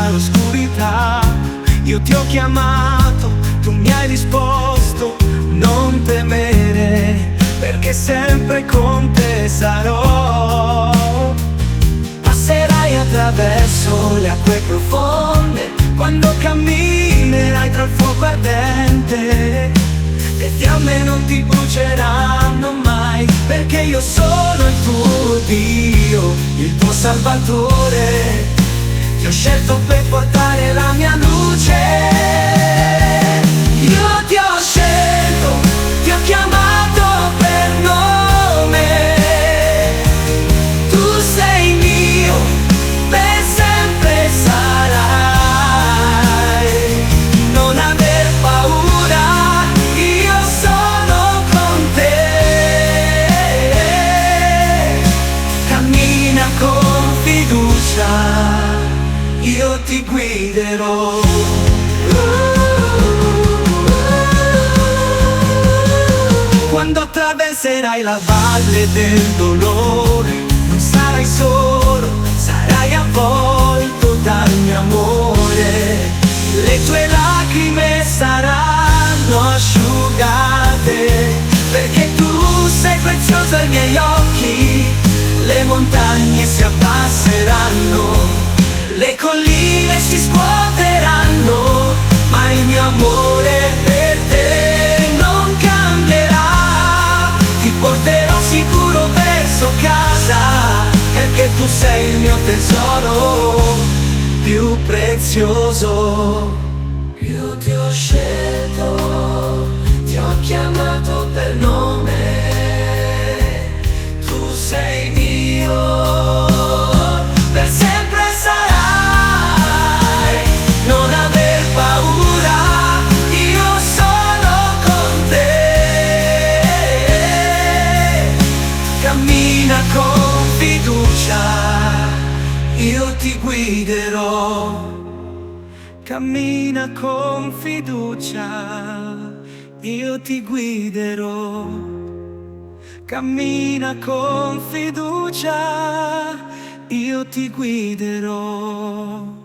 dall'oscurità. Io ti ho chiamato, tu mi hai risposto, non temere, perché sempre con te sarò. Passerai attraverso le acque profonde, quando camminerai tra il fuoco ardente. Le fiamme non ti bruceranno mai, perché io sono il tuo Dio, il tuo Salvatore. Ti ho scelto per portare la mia luce. Io ti ho scelto, ti ho chiamato per nome. Tu sei mio, per sempre sarai. Non aver paura, io sono con te. Cammina con fiducia, io ti guiderò. Quando attraverserai la valle del dolore, non sarai solo, sarai avvolto dal mio amore. Le tue lacrime saranno asciugate, perché tu sei prezioso ai miei occhi. Le montagne si abbasseranno, le colline si scuoteranno, ma il mio amore per te non cambierà. Ti porterò sicuro verso casa, perché tu sei il mio tesoro più prezioso. Io ti ho scelto, ti ho chiamato per nome. Tu sei mio, per sempre sarai. Non aver paura, io sono con te. Cammina con fiducia, io ti guiderò. Cammina con fiducia, io ti guiderò. Cammina con fiducia, io ti guiderò.